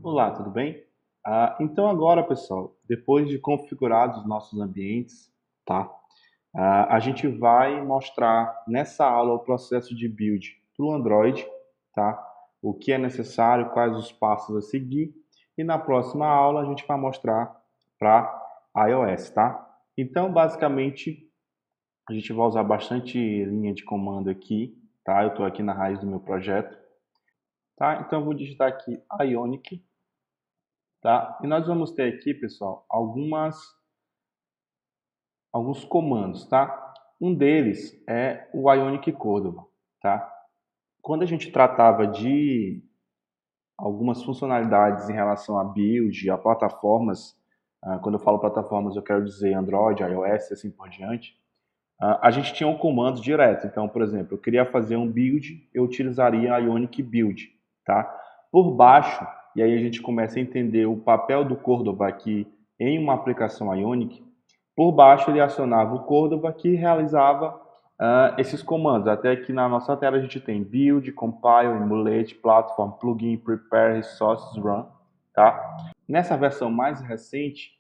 Olá, tudo bem? Então agora, pessoal, depois de configurados os nossos ambientes, tá? A gente vai mostrar nessa aula o processo de build para o Android, tá? O que é necessário, quais os passos a seguir. E na próxima aula a gente vai mostrar para iOS, tá? Então, basicamente, a gente vai usar bastante linha de comando aqui, tá? Eu estou aqui na raiz do meu projeto, tá? Então eu vou digitar aqui Ionic. Tá? E nós vamos ter aqui, pessoal, alguns comandos, tá? Um deles é o Ionic Cordova, tá? Quando a gente tratava de algumas funcionalidades em relação a build, a plataformas, quando eu falo plataformas eu quero dizer Android, iOS e assim por diante, a gente tinha um comando direto. Então, por exemplo, eu queria fazer um build, eu utilizaria a Ionic Build, tá? Por baixo, e aí a gente começa a entender o papel do Cordova aqui em uma aplicação Ionic. Por baixo ele acionava o Cordova que realizava esses comandos. Até aqui na nossa tela a gente tem build, compile, emulate, platform, plugin, prepare, resources, run, tá? Nessa versão mais recente,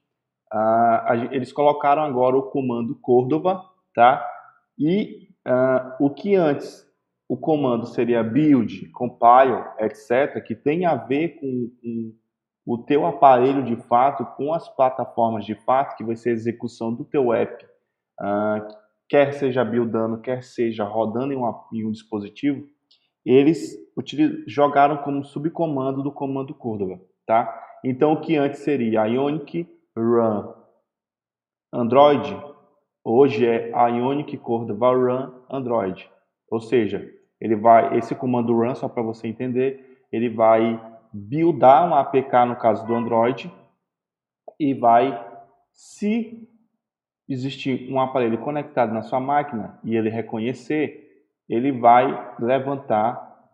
eles colocaram agora o comando Cordova, tá? E o que antes o comando seria build, compile, etc., que tem a ver com o teu aparelho de fato, com as plataformas de fato, que vai ser a execução do teu app, uh, quer seja buildando, quer seja rodando em um dispositivo, eles jogaram como subcomando do comando Cordova, tá? Então, o que antes seria Ionic Run Android, hoje é Ionic Cordova Run Android. Ou seja, esse comando run, só para você entender, ele vai buildar um APK no caso do Android e vai, se existir um aparelho conectado na sua máquina e ele reconhecer, ele vai levantar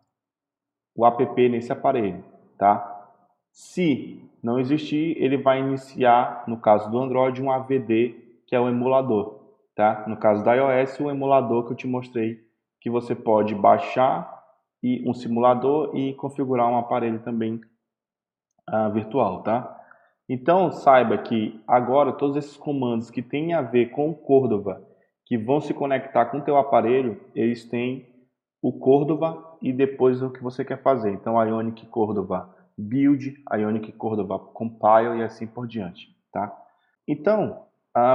o app nesse aparelho, tá? Se não existir, ele vai iniciar, no caso do Android, um AVD, que é o emulador, tá? No caso da iOS, o emulador que eu te mostrei, que você pode baixar um simulador e configurar um aparelho também virtual, tá? Então, saiba que agora todos esses comandos que têm a ver com o Cordova, que vão se conectar com o teu aparelho, eles têm o Cordova e depois o que você quer fazer. Então, Ionic Cordova Build, Ionic Cordova Compile e assim por diante, tá? Então,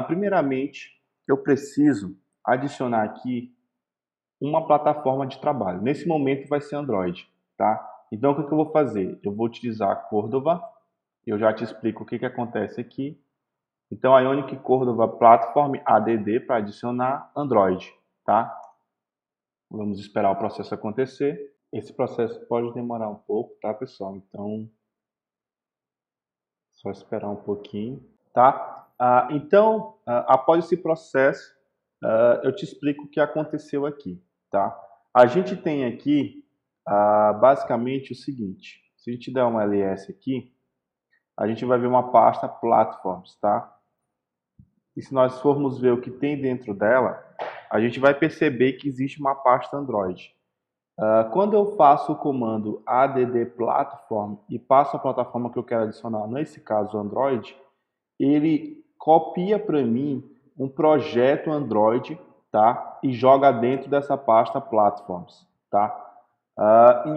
primeiramente, eu preciso adicionar aqui uma plataforma de trabalho. Nesse momento vai ser Android, tá? Então, o que eu vou fazer? Eu vou utilizar Cordova. Eu já te explico o que acontece aqui. Então, a Ionic Cordova Platform ADD para adicionar Android, tá? Vamos esperar o processo acontecer. Esse processo pode demorar um pouco, tá, pessoal? Então, só esperar um pouquinho, tá? Então, após esse processo, eu te explico o que aconteceu aqui, tá? A gente tem aqui, basicamente, o seguinte. Se a gente der um ls aqui, a gente vai ver uma pasta Platforms, tá? E se nós formos ver o que tem dentro dela, a gente vai perceber que existe uma pasta Android. Quando eu faço o comando add platform e passo a plataforma que eu quero adicionar, nesse caso Android, ele copia para mim um projeto Android, tá? E joga dentro dessa pasta platforms, tá?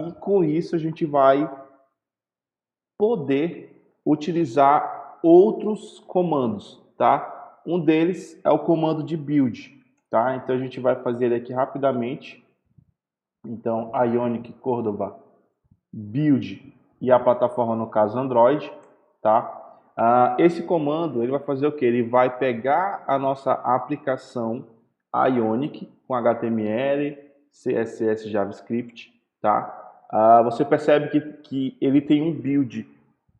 E com isso a gente vai poder utilizar outros comandos, tá? Um deles é o comando de build, tá? Então a gente vai fazer ele aqui rapidamente. Então, Ionic Cordova build e a plataforma, no caso Android, tá? Esse comando ele vai fazer o que? Ele vai pegar a nossa aplicação Ionic com HTML, CSS, JavaScript, tá? Você percebe que ele tem um build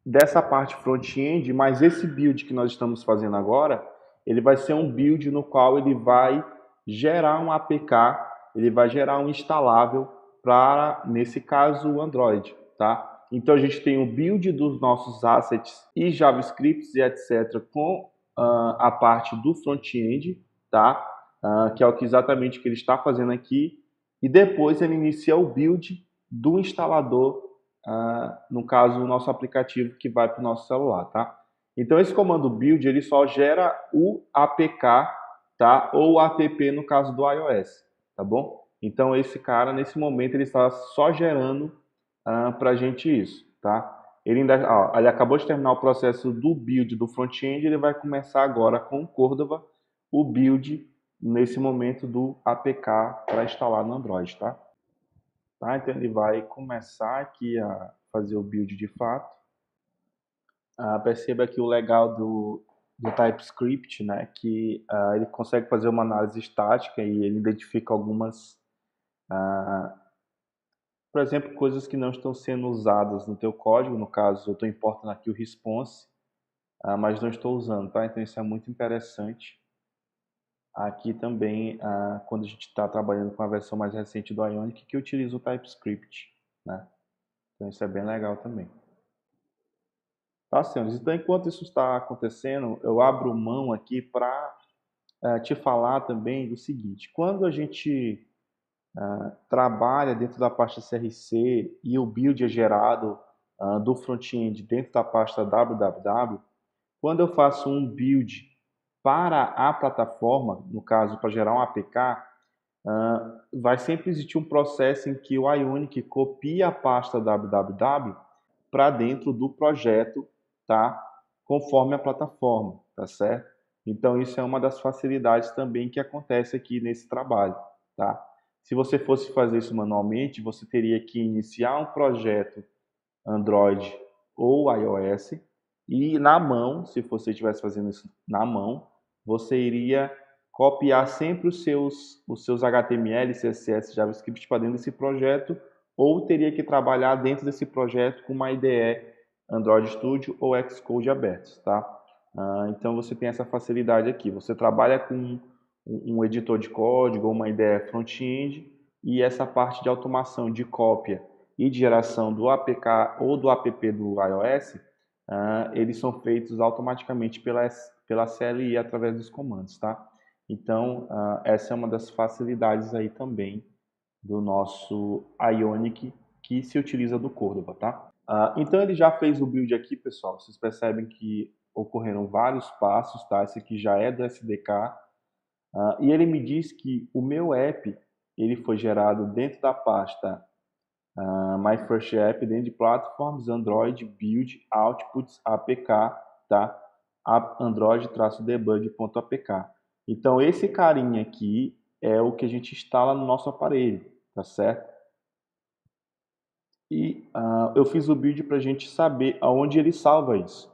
dessa parte front-end, mas esse build que nós estamos fazendo agora, ele vai ser um build no qual ele vai gerar um APK, ele vai gerar um instalável para, nesse caso, o Android, tá? Então a gente tem o build dos nossos assets e JavaScripts e etc. com a parte do front-end, tá? Que é o que exatamente que ele está fazendo aqui. E depois ele inicia o build do instalador no caso, o nosso aplicativo que vai para o nosso celular, tá? Então, esse comando build, ele só gera o APK, tá? Ou o app no caso do iOS, tá bom? Então, esse cara, nesse momento, ele está só gerando para a gente isso, tá? Ele acabou de terminar o processo do build do front-end, ele vai começar agora com o Cordova, o build, nesse momento, do APK para instalar no Android, tá? Tá? Então ele vai começar aqui a fazer o build de fato. Perceba que o legal do TypeScript, né, que ele consegue fazer uma análise estática e ele identifica algumas, por exemplo, coisas que não estão sendo usadas no teu código. No caso, eu estou importando aqui o response, mas não estou usando, tá? Então isso é muito interessante. Aqui também, quando a gente está trabalhando com a versão mais recente do Ionic, que utiliza o TypeScript, né? Então isso é bem legal também. Tá, senhores. Então, enquanto isso está acontecendo, eu abro mão aqui para te falar também do seguinte. Quando a gente trabalha dentro da pasta CRC e o build é gerado do front-end dentro da pasta www, quando eu faço um build para a plataforma, no caso, para gerar um APK, vai sempre existir um processo em que o Ionic copia a pasta www para dentro do projeto, tá? Conforme a plataforma, tá certo? Então isso é uma das facilidades também que acontece aqui nesse trabalho, tá? Se você fosse fazer isso manualmente, você teria que iniciar um projeto Android ou iOS e na mão, se você estivesse fazendo isso na mão, você iria copiar sempre os seus HTML, CSS, JavaScript para dentro desse projeto, ou teria que trabalhar dentro desse projeto com uma IDE Android Studio ou Xcode abertos, tá? Então você tem essa facilidade aqui. Você trabalha com um editor de código ou uma IDE front-end e essa parte de automação de cópia e de geração do APK ou do app do iOS, eles são feitos automaticamente pela CLI através dos comandos, tá? Então, essa é uma das facilidades aí também do nosso Ionic que se utiliza do Cordova, tá? Então ele já fez o build aqui, pessoal. Vocês percebem que ocorreram vários passos, tá? Esse aqui já é do SDK. E ele me diz que o meu app ele foi gerado dentro da pasta My First App, dentro de Platforms, Android, Build, Outputs, APK, tá? Android-debug.apk. Então esse carinha aqui é o que a gente instala no nosso aparelho, tá certo? E eu fiz o build para a gente saber aonde ele salva isso,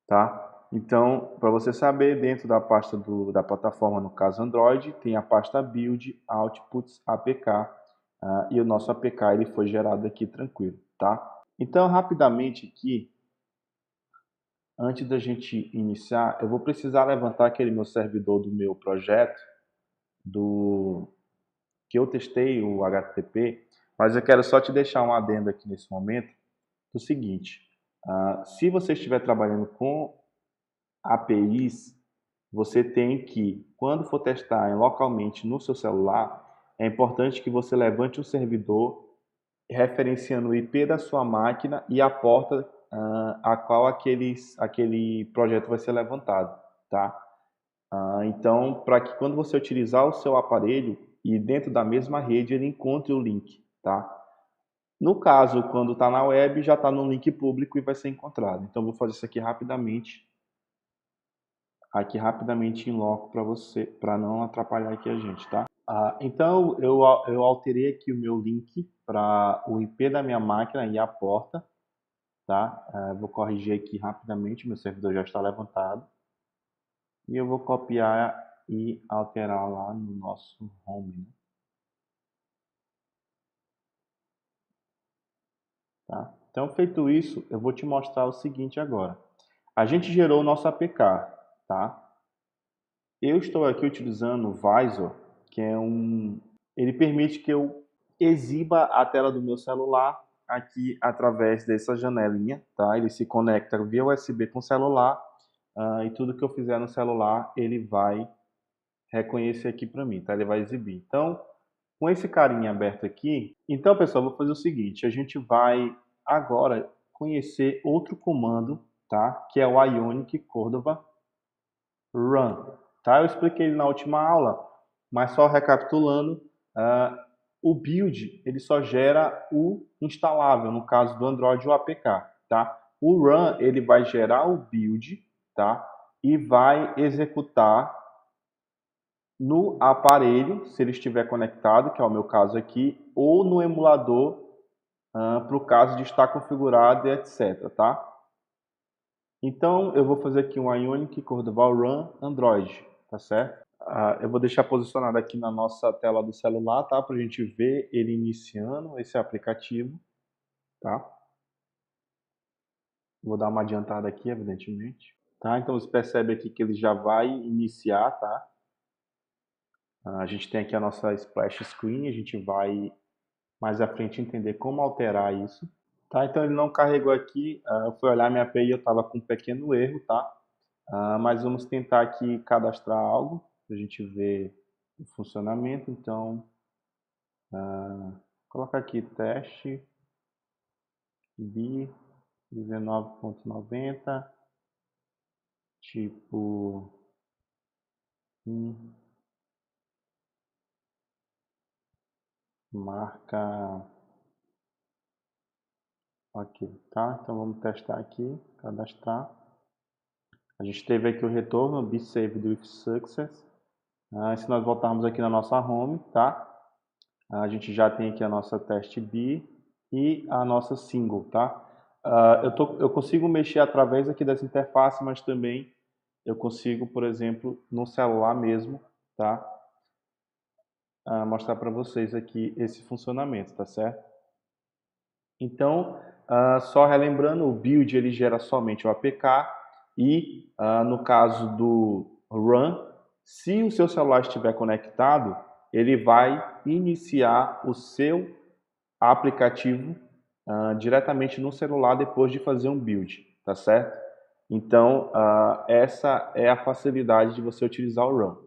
tá? Então, para você saber, dentro da pasta da plataforma, no caso Android, tem a pasta Build, Outputs, APK, e o nosso APK ele foi gerado aqui tranquilo, tá? Então, rapidamente aqui, antes da gente iniciar, eu vou precisar levantar aquele meu servidor do meu projeto, que eu testei, o HTTP, mas eu quero só te deixar um adendo aqui nesse momento, do seguinte, se você estiver trabalhando com APIs, você tem que, quando for testar localmente no seu celular, é importante que você levante um servidor referenciando o IP da sua máquina e a porta a qual aquele projeto vai ser levantado, tá? Então, para que quando você utilizar o seu aparelho e dentro da mesma rede ele encontre o link, tá? No caso, quando está na web, já está no link público e vai ser encontrado. Então, vou fazer isso aqui rapidamente em loco para você, para não atrapalhar aqui a gente, tá? Então eu alterei aqui o meu link para o IP da minha máquina e a porta, tá? Vou corrigir aqui rapidamente, meu servidor já está levantado e eu vou copiar e alterar lá no nosso home, né? Tá? Então feito isso, eu vou te mostrar o seguinte agora. A gente gerou o nosso APK, tá? Eu estou aqui utilizando o Visor, que é ele permite que eu exiba a tela do meu celular aqui através dessa janelinha, tá? Ele se conecta via USB com o celular, e tudo que eu fizer no celular ele vai reconhecer aqui para mim, tá? Ele vai exibir. Então, com esse carinha aberto aqui, então pessoal, vou fazer o seguinte: a gente vai agora conhecer outro comando, tá? Que é o Ionic Cordova Run, tá? Eu expliquei ele na última aula, mas só recapitulando, o build ele só gera o instalável, no caso do Android o APK, tá? O run ele vai gerar o build, tá? E vai executar no aparelho, se ele estiver conectado, que é o meu caso aqui, ou no emulador, para o caso de estar configurado e etc, tá? Então, eu vou fazer aqui um Ionic Cordoval Run Android, tá certo? Eu vou deixar posicionado aqui na nossa tela do celular, tá? Para a gente ver ele iniciando esse aplicativo, tá? Vou dar uma adiantada aqui, evidentemente. Tá? Então, você percebe aqui que ele já vai iniciar, tá? A gente tem aqui a nossa splash screen, a gente vai mais à frente entender como alterar isso. Tá? Então, ele não carregou aqui, eu fui olhar minha API e eu estava com um pequeno erro, tá? Mas vamos tentar aqui cadastrar algo para a gente ver o funcionamento. Então, colocar aqui teste b 19.90, tipo marca, ok, tá? Então vamos testar aqui, cadastrar. A gente teve aqui o retorno, be saved with success. Se nós voltarmos aqui na nossa home, tá? A gente já tem aqui a nossa teste B e a nossa single, tá? Eu consigo mexer através aqui dessa interface, mas também eu consigo, por exemplo, no celular mesmo, tá? Mostrar para vocês aqui esse funcionamento, tá certo? Então, só relembrando, o build ele gera somente o APK e, no caso do run, se o seu celular estiver conectado, ele vai iniciar o seu aplicativo diretamente no celular depois de fazer um build, tá certo? Então, essa é a facilidade de você utilizar o run.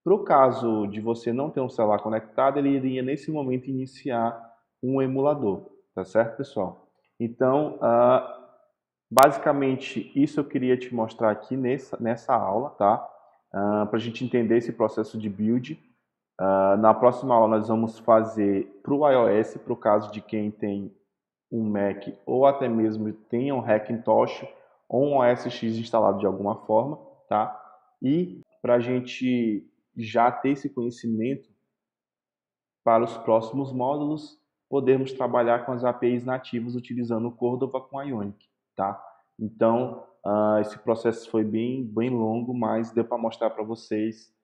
Para o caso de você não ter um celular conectado, ele iria nesse momento iniciar um emulador, tá certo, pessoal? Então, basicamente, isso eu queria te mostrar aqui nessa aula, tá? Para a gente entender esse processo de build. Na próxima aula nós vamos fazer para o iOS, para o caso de quem tem um Mac ou até mesmo tenha um Hackintosh ou um OS X instalado de alguma forma, tá? E para a gente já ter esse conhecimento para os próximos módulos, podermos trabalhar com as APIs nativas utilizando o Cordova com Ionic, tá? Então, esse processo foi bem longo, mas deu para mostrar para vocês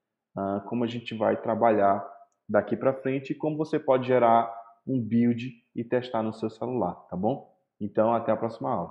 como a gente vai trabalhar daqui para frente e como você pode gerar um build e testar no seu celular, tá bom? Então, até a próxima aula.